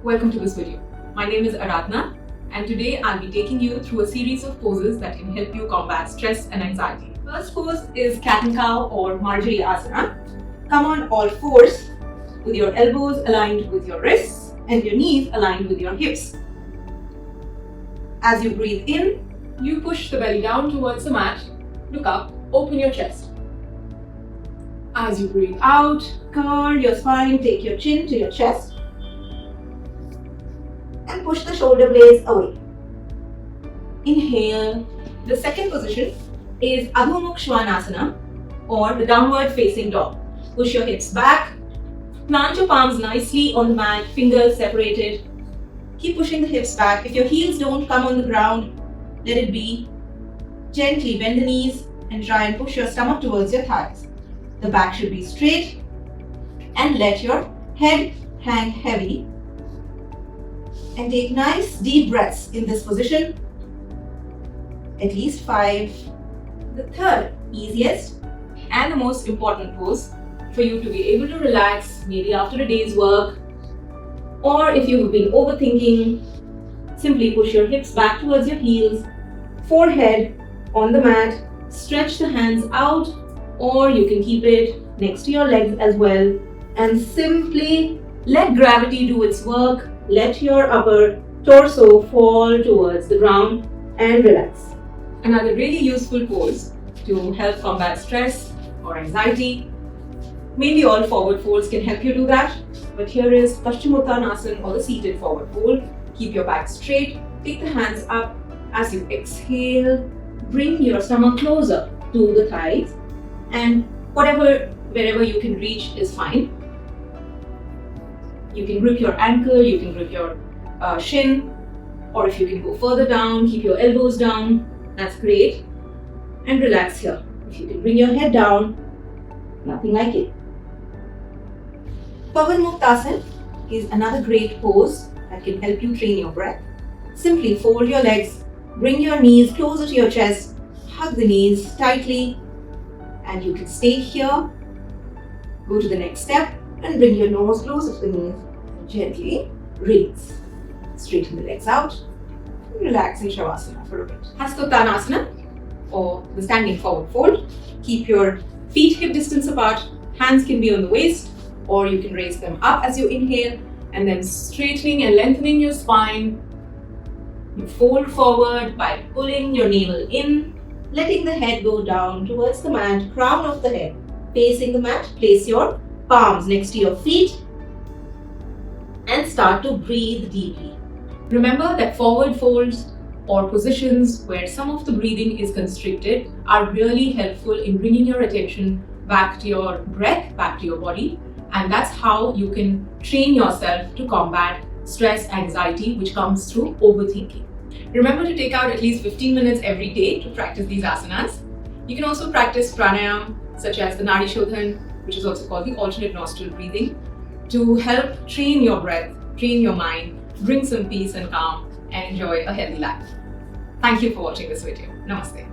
Welcome to this video. My name is Aradhana and today I'll be taking you through a series of poses that can help you combat stress and anxiety. First pose is cat and cow or marjariasana. Come on all fours with your elbows aligned with your wrists and your knees aligned with your hips. As you breathe in, you push the belly down towards the mat, look up, open your chest. As you breathe out, curl your spine, take your chin to your chest and push the shoulder blades away. Inhale. The second position is adho asana or the downward facing dog. Push your hips back, plant your palms nicely on the mat, fingers separated. Keep pushing the hips back. If your heels don't come on the ground, let it be. Gently bend the knees and try and push your stomach towards your thighs. The back should be straight and let your head hang heavy. And take nice deep breaths in this position, at least 5. The third easiest and the most important pose for you to be able to relax, maybe after a day's work, or if you have been overthinking, simply push your hips back towards your heels, forehead on the mat, stretch the hands out, or you can keep it next to your legs as well, and simply let gravity do its work. Let your upper torso fall towards the ground and relax. Another really useful pose to help combat stress or anxiety. Mainly all forward folds can help you do that, but here is paschimottasana or the seated forward fold. Keep your back straight, take the hands up. As you exhale, bring your stomach closer to the thighs, and wherever you can reach is fine. You can grip your ankle, you can grip your shin, or if you can go further down, keep your elbows down, that's great. And relax here. If you can bring your head down, nothing like it. Pawan mukta is another great pose that can help you train your breath. Simply fold your legs, bring your knees closer to your chest, hug the knees tightly, and you can stay here. Go to the next step and bring your nose closer to the knees. Gently release. Straighten the legs out. Relax in savasana for a bit. Hastottanasana or the standing forward fold. Keep your feet hip distance apart. Hands can be on the waist, or you can raise them up as you inhale, and then straightening and lengthening your spine. You fold forward by pulling your navel in, letting the head go down towards the mat, crown of the head facing the mat. Place your palms next to your feet and start to breathe deeply. Remember that forward folds or positions where some of the breathing is constricted are really helpful in bringing your attention back to your breath, back to your body, and that's how you can train yourself to combat stress, anxiety, which comes through overthinking. Remember to take out at least 15 minutes every day to practice these asanas. You can also practice pranayama, such as the nadi shodhan, which is also called the alternate nostril breathing, to help train your breath, train your mind, bring some peace and calm, and enjoy a healthy life. Thank you for watching this video. Namaste.